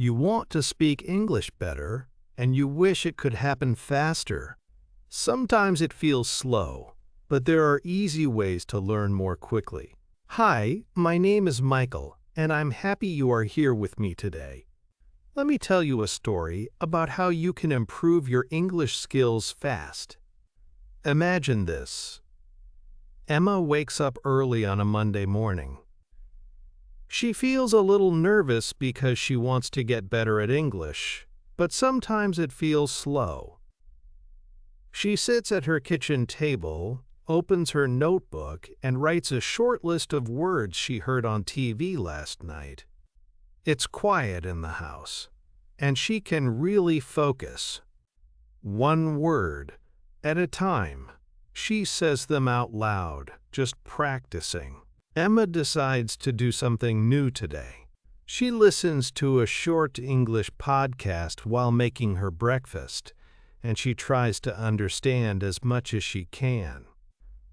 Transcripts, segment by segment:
You want to speak English better, and you wish it could happen faster. Sometimes it feels slow, but there are easy ways to learn more quickly. Hi, my name is Michael, and I'm happy you are here with me today. Let me tell you a story about how you can improve your English skills fast. Imagine this. Emma wakes up early on a Monday morning. She feels a little nervous because she wants to get better at English, but sometimes it feels slow. She sits at her kitchen table, opens her notebook, and writes a short list of words she heard on TV last night. It's quiet in the house, and she can really focus. One word at a time. She says them out loud, just practicing. Emma decides to do something new today. She listens to a short English podcast while making her breakfast, and she tries to understand as much as she can.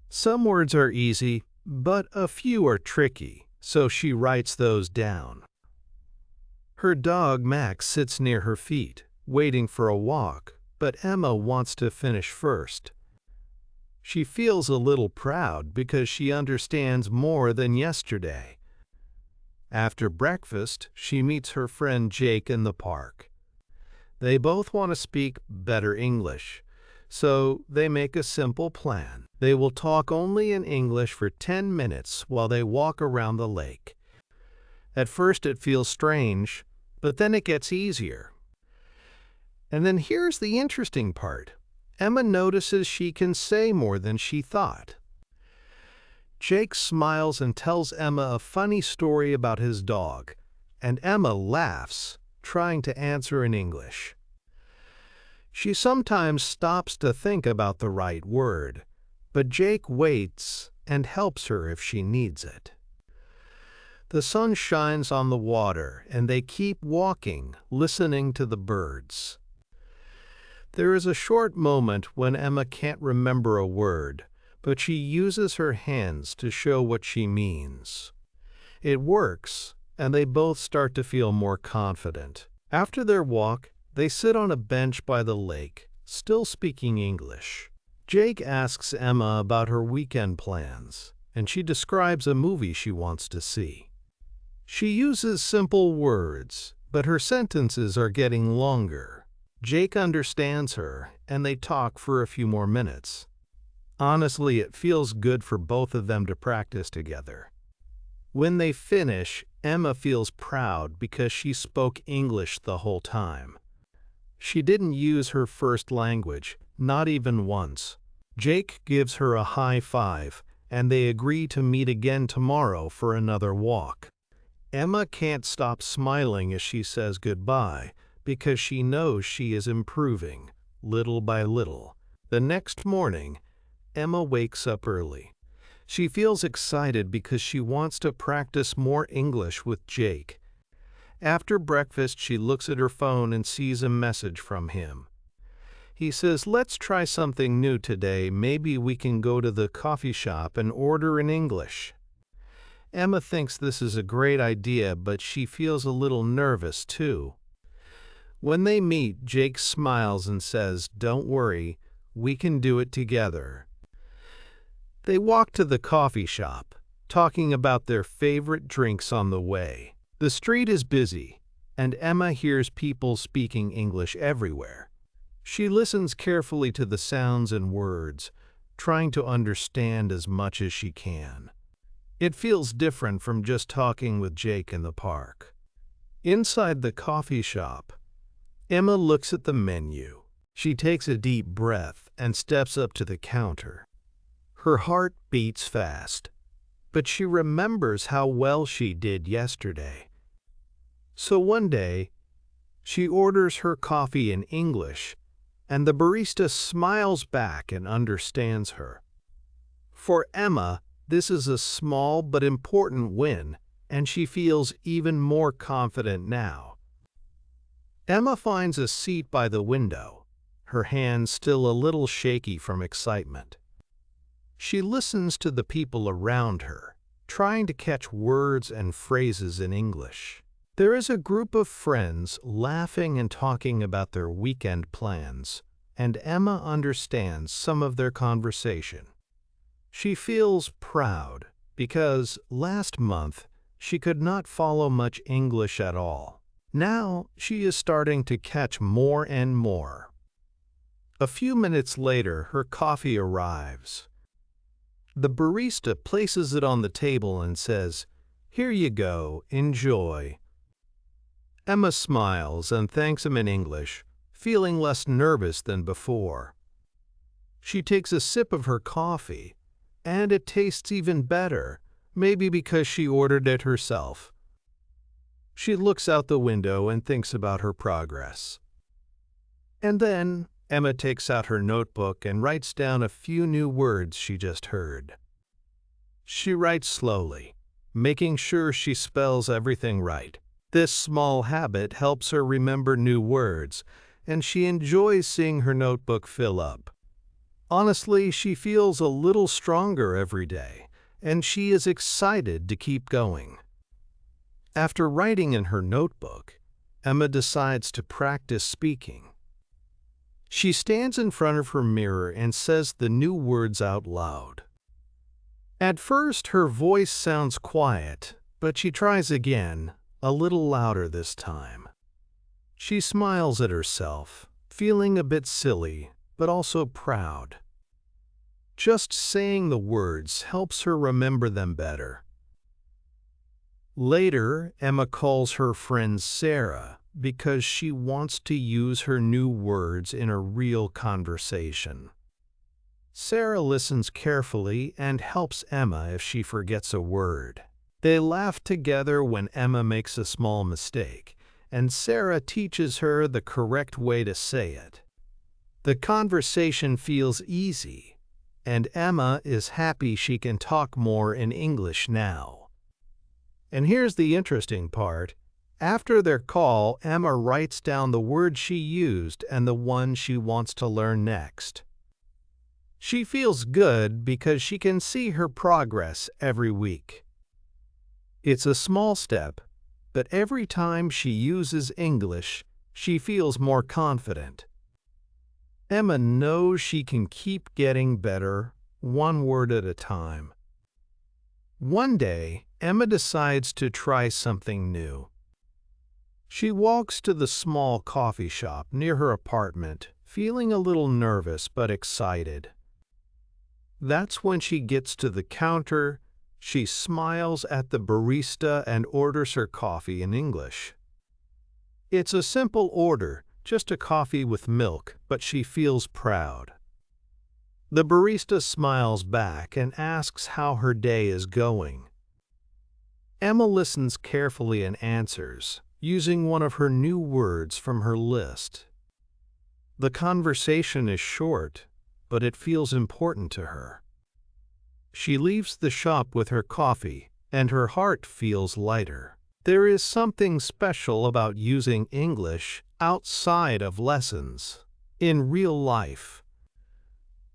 Some words are easy, but a few are tricky, so she writes those down. Her dog Max sits near her feet, waiting for a walk, but Emma wants to finish first. She feels a little proud because she understands more than yesterday. After breakfast, she meets her friend Jake in the park. They both want to speak better English, so they make a simple plan. They will talk only in English for 10 minutes while they walk around the lake. At first it feels strange, but then it gets easier. And then here's the interesting part. Emma notices she can say more than she thought. Jake smiles and tells Emma a funny story about his dog, and Emma laughs, trying to answer in English. She sometimes stops to think about the right word, but Jake waits and helps her if she needs it. The sun shines on the water, and they keep walking, listening to the birds. There is a short moment when Emma can't remember a word, but she uses her hands to show what she means. It works, and they both start to feel more confident. After their walk, they sit on a bench by the lake, still speaking English. Jake asks Emma about her weekend plans, and she describes a movie she wants to see. She uses simple words, but her sentences are getting longer. Jake understands her, and they talk for a few more minutes. Honestly, it feels good for both of them to practice together. When they finish, Emma feels proud because she spoke English the whole time. She didn't use her first language, not even once. Jake gives her a high five, and they agree to meet again tomorrow for another walk. Emma can't stop smiling as she says goodbye, because she knows she is improving, little by little. The next morning, Emma wakes up early. She feels excited because she wants to practice more English with Jake. After breakfast, she looks at her phone and sees a message from him. He says, "Let's try something new today. Maybe we can go to the coffee shop and order in English." Emma thinks this is a great idea, but she feels a little nervous too. When they meet, Jake smiles and says, "Don't worry, we can do it together." They walk to the coffee shop, talking about their favorite drinks on the way. The street is busy, and Emma hears people speaking English everywhere. She listens carefully to the sounds and words, trying to understand as much as she can. It feels different from just talking with Jake in the park. Inside the coffee shop, Emma looks at the menu. She takes a deep breath and steps up to the counter. Her heart beats fast, but she remembers how well she did yesterday. So one day, she orders her coffee in English, and the barista smiles back and understands her. For Emma, this is a small but important win, and she feels even more confident now. Emma finds a seat by the window, her hands still a little shaky from excitement. She listens to the people around her, trying to catch words and phrases in English. There is a group of friends laughing and talking about their weekend plans, and Emma understands some of their conversation. She feels proud because last month she could not follow much English at all. Now she is starting to catch more and more. A few minutes later, her coffee arrives. The barista places it on the table and says, "Here you go, enjoy." Emma smiles and thanks him in English, feeling less nervous than before. She takes a sip of her coffee, and it tastes even better, maybe because she ordered it herself. She looks out the window and thinks about her progress. And then Emma takes out her notebook and writes down a few new words she just heard. She writes slowly, making sure she spells everything right. This small habit helps her remember new words, and she enjoys seeing her notebook fill up. Honestly, she feels a little stronger every day, and she is excited to keep going. After writing in her notebook, Emma decides to practice speaking. She stands in front of her mirror and says the new words out loud. At first, her voice sounds quiet, but she tries again, a little louder this time. She smiles at herself, feeling a bit silly, but also proud. Just saying the words helps her remember them better. Later, Emma calls her friend Sarah because she wants to use her new words in a real conversation. Sarah listens carefully and helps Emma if she forgets a word. They laugh together when Emma makes a small mistake, and Sarah teaches her the correct way to say it. The conversation feels easy, and Emma is happy she can talk more in English now. And here's the interesting part. After their call, Emma writes down the word she used and the one she wants to learn next. She feels good because she can see her progress every week. It's a small step, but every time she uses English, she feels more confident. Emma knows she can keep getting better, one word at a time. One day, Emma decides to try something new. She walks to the small coffee shop near her apartment, feeling a little nervous but excited. That's when she gets to the counter. She smiles at the barista and orders her coffee in English. It's a simple order, just a coffee with milk, but she feels proud. The barista smiles back and asks how her day is going. Emma listens carefully and answers, using one of her new words from her list. The conversation is short, but it feels important to her. She leaves the shop with her coffee, and her heart feels lighter. There is something special about using English outside of lessons, in real life.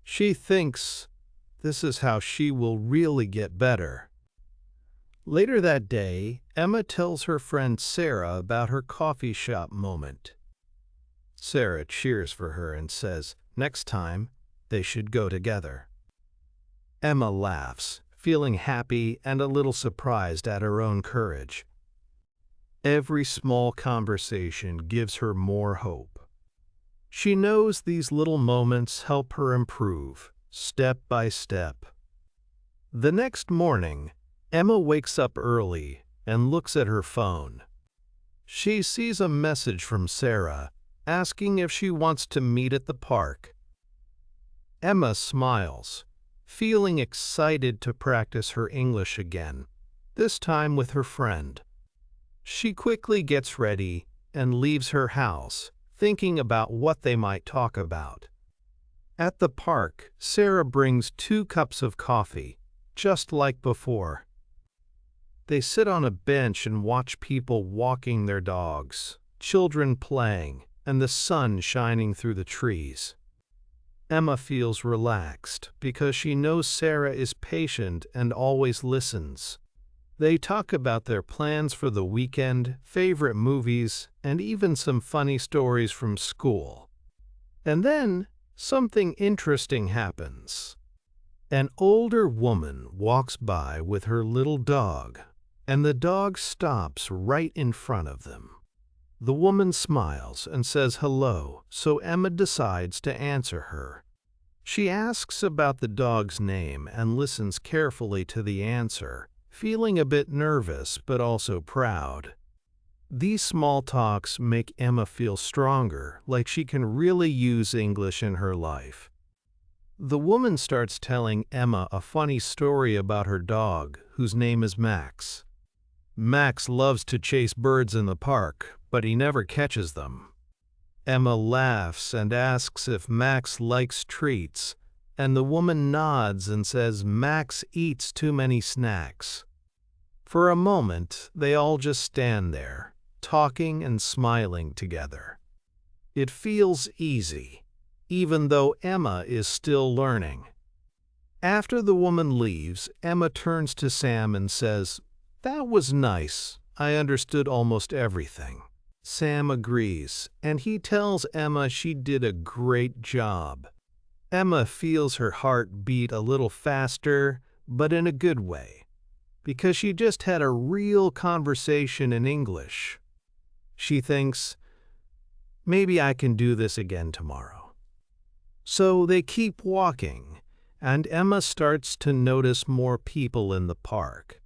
She thinks this is how she will really get better. Later that day, Emma tells her friend Sarah about her coffee shop moment. Sarah cheers for her and says, next time, they should go together. Emma laughs, feeling happy and a little surprised at her own courage. Every small conversation gives her more hope. She knows these little moments help her improve, step by step. The next morning, Emma wakes up early and looks at her phone. She sees a message from Sarah asking if she wants to meet at the park. Emma smiles, feeling excited to practice her English again, this time with her friend. She quickly gets ready and leaves her house, thinking about what they might talk about. At the park, Sarah brings 2 cups of coffee, just like before. They sit on a bench and watch people walking their dogs, children playing, and the sun shining through the trees. Emma feels relaxed because she knows Sarah is patient and always listens. They talk about their plans for the weekend, favorite movies, and even some funny stories from school. And then something interesting happens. An older woman walks by with her little dog, and the dog stops right in front of them. The woman smiles and says hello, so Emma decides to answer her. She asks about the dog's name and listens carefully to the answer, feeling a bit nervous but also proud. These small talks make Emma feel stronger, like she can really use English in her life. The woman starts telling Emma a funny story about her dog, whose name is Max. Max loves to chase birds in the park, but he never catches them. Emma laughs and asks if Max likes treats, and the woman nods and says Max eats too many snacks. For a moment, they all just stand there, talking and smiling together. It feels easy, even though Emma is still learning. After the woman leaves, Emma turns to Sam and says, "That was nice. I understood almost everything." Sam agrees, and he tells Emma she did a great job. Emma feels her heart beat a little faster, but in a good way, because she just had a real conversation in English. She thinks, maybe I can do this again tomorrow. So they keep walking, and Emma starts to notice more people in the park.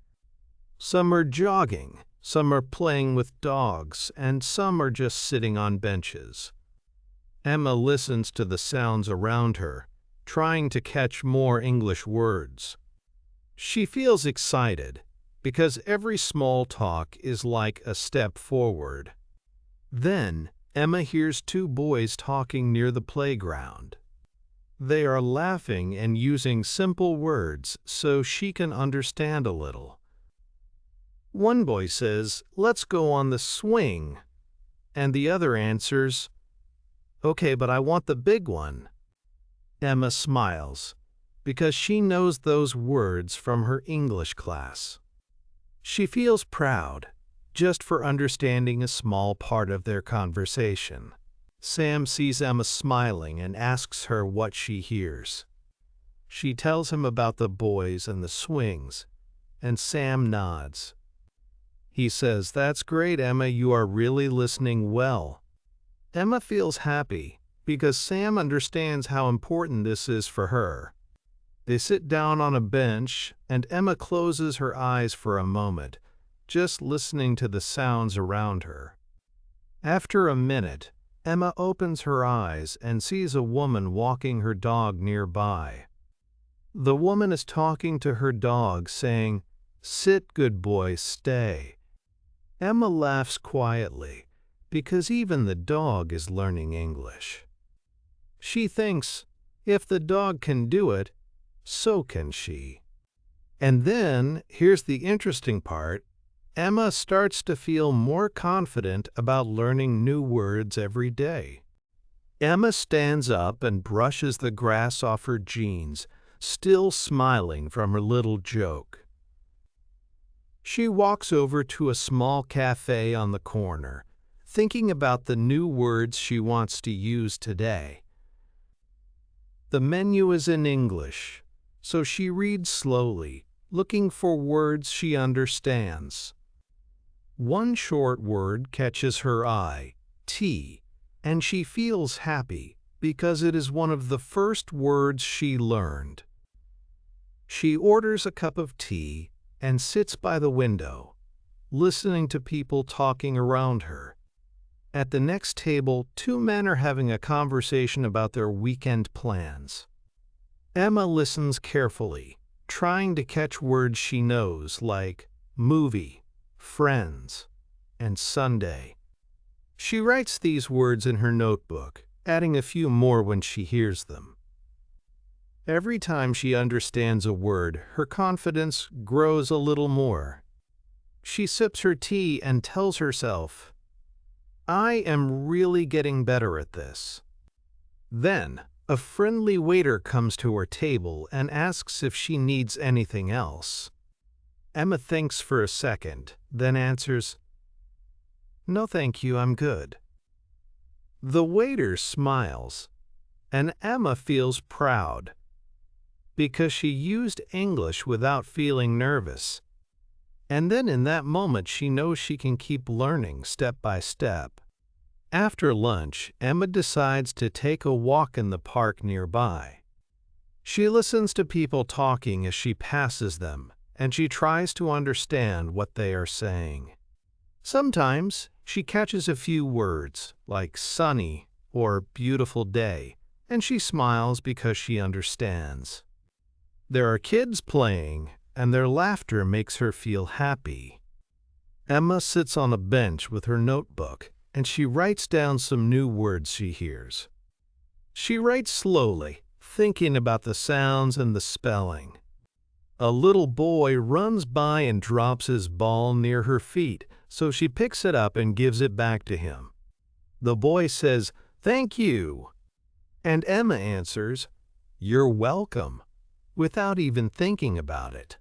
Some are jogging, some are playing with dogs, and some are just sitting on benches. Emma listens to the sounds around her, trying to catch more English words. She feels excited, because every small talk is like a step forward. Then, Emma hears two boys talking near the playground. They are laughing and using simple words so she can understand a little. One boy says, "Let's go on the swing," and the other answers, "Okay, but I want the big one." Emma smiles, because she knows those words from her English class. She feels proud, just for understanding a small part of their conversation. Sam sees Emma smiling and asks her what she hears. She tells him about the boys and the swings, and Sam nods. He says, "That's great, Emma, you are really listening well." Emma feels happy, because Sam understands how important this is for her. They sit down on a bench, and Emma closes her eyes for a moment, just listening to the sounds around her. After a minute, Emma opens her eyes and sees a woman walking her dog nearby. The woman is talking to her dog, saying, "Sit, good boy, stay." Emma laughs quietly, because even the dog is learning English. She thinks, if the dog can do it, so can she. And then, here's the interesting part, Emma starts to feel more confident about learning new words every day. Emma stands up and brushes the grass off her jeans, still smiling from her little joke. She walks over to a small cafe on the corner, thinking about the new words she wants to use today. The menu is in English, so she reads slowly, looking for words she understands. One short word catches her eye, tea, and she feels happy because it is one of the first words she learned. She orders a cup of tea and sits by the window, listening to people talking around her. At the next table, two men are having a conversation about their weekend plans. Emma listens carefully, trying to catch words she knows like movie, friends, and Sunday. She writes these words in her notebook, adding a few more when she hears them. Every time she understands a word, her confidence grows a little more. She sips her tea and tells herself, "I am really getting better at this." Then, a friendly waiter comes to her table and asks if she needs anything else. Emma thinks for a second, then answers, "No thank you, I'm good." The waiter smiles, and Emma feels proud because she used English without feeling nervous. And then in that moment she knows she can keep learning step by step. After lunch, Emma decides to take a walk in the park nearby. She listens to people talking as she passes them, and she tries to understand what they are saying. Sometimes she catches a few words, like sunny or beautiful day, and she smiles because she understands. There are kids playing, and their laughter makes her feel happy. Emma sits on a bench with her notebook, and she writes down some new words she hears. She writes slowly, thinking about the sounds and the spelling. A little boy runs by and drops his ball near her feet, so she picks it up and gives it back to him. The boy says, "Thank you," and Emma answers, "You're welcome," without even thinking about it.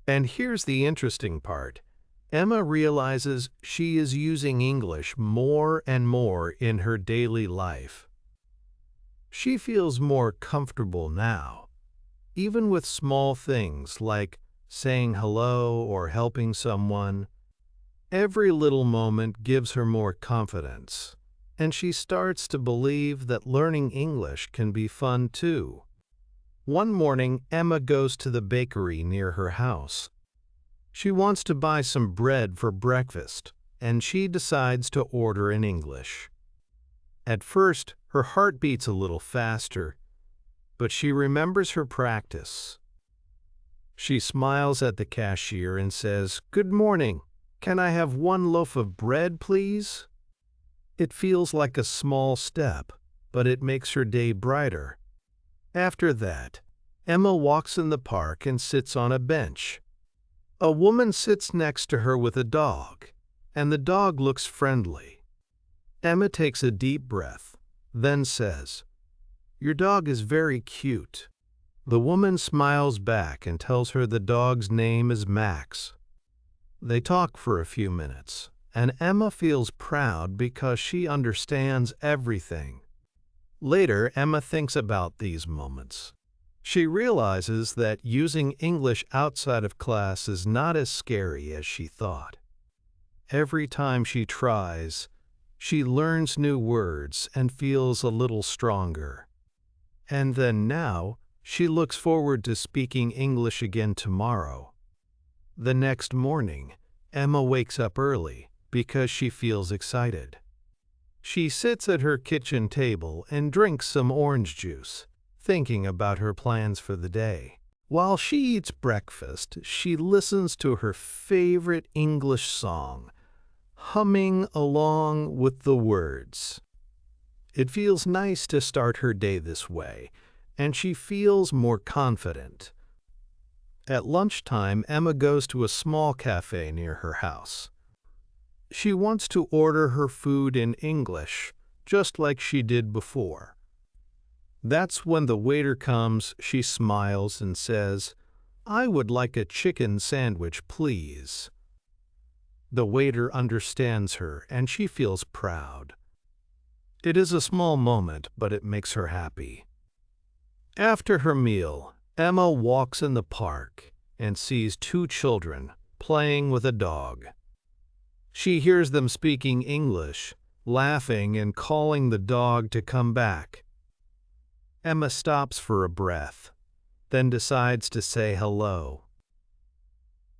And here's the interesting part. Emma realizes she is using English more and more in her daily life. She feels more comfortable now, even with small things like saying hello or helping someone. Every little moment gives her more confidence, and she starts to believe that learning English can be fun too. One morning, Emma goes to the bakery near her house. She wants to buy some bread for breakfast, and she decides to order in English. At first, her heart beats a little faster, but she remembers her practice. She smiles at the cashier and says, "Good morning. Can I have one loaf of bread, please?" It feels like a small step, but it makes her day brighter. After that, Emma walks in the park and sits on a bench. A woman sits next to her with a dog, and the dog looks friendly. Emma takes a deep breath, then says, "Your dog is very cute." The woman smiles back and tells her the dog's name is Max. They talk for a few minutes, and Emma feels proud because she understands everything. Later, Emma thinks about these moments. She realizes that using English outside of class is not as scary as she thought. Every time she tries, she learns new words and feels a little stronger. And then now, she looks forward to speaking English again tomorrow. The next morning, Emma wakes up early because she feels excited. She sits at her kitchen table and drinks some orange juice, thinking about her plans for the day. While she eats breakfast, she listens to her favorite English song, humming along with the words. It feels nice to start her day this way, and she feels more confident. At lunchtime, Emma goes to a small cafe near her house. She wants to order her food in English, just like she did before. That's when the waiter comes. She smiles and says, "I would like a chicken sandwich, please." The waiter understands her, and she feels proud. It is a small moment, but it makes her happy. After her meal, Emma walks in the park and sees two children playing with a dog. She hears them speaking English, laughing and calling the dog to come back. Emma stops for a breath, then decides to say hello.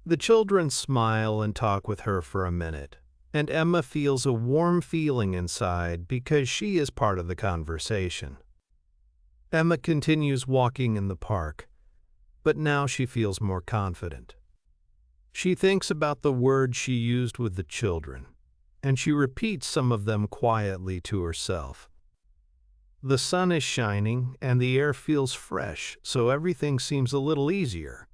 The children smile and talk with her for a minute, and Emma feels a warm feeling inside because she is part of the conversation. Emma continues walking in the park, but now she feels more confident. She thinks about the words she used with the children, and she repeats some of them quietly to herself. The sun is shining and the air feels fresh, so everything seems a little easier.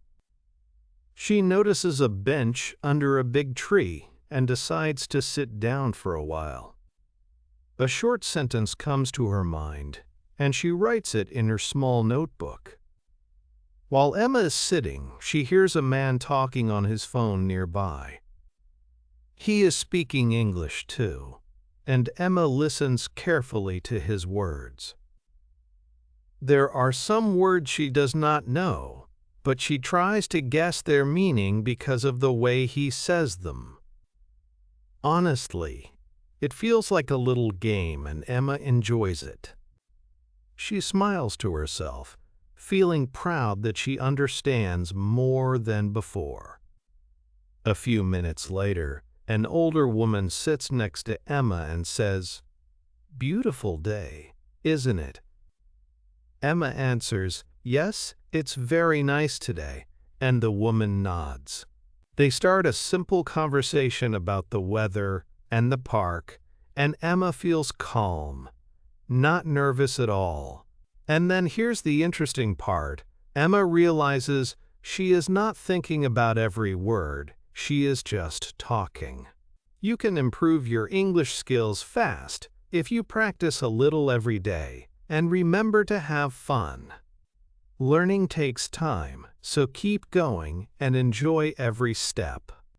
She notices a bench under a big tree and decides to sit down for a while. A short sentence comes to her mind, and she writes it in her small notebook. While Emma is sitting, she hears a man talking on his phone nearby. He is speaking English too, and Emma listens carefully to his words. There are some words she does not know, but she tries to guess their meaning because of the way he says them. Honestly, it feels like a little game and Emma enjoys it. She smiles to herself, feeling proud that she understands more than before. A few minutes later, an older woman sits next to Emma and says, "Beautiful day, isn't it?" Emma answers, "Yes, it's very nice today," and the woman nods. They start a simple conversation about the weather and the park, and Emma feels calm, not nervous at all. And then here's the interesting part. Emma realizes she is not thinking about every word, she is just talking. You can improve your English skills fast if you practice a little every day. And remember to have fun. Learning takes time, so keep going and enjoy every step.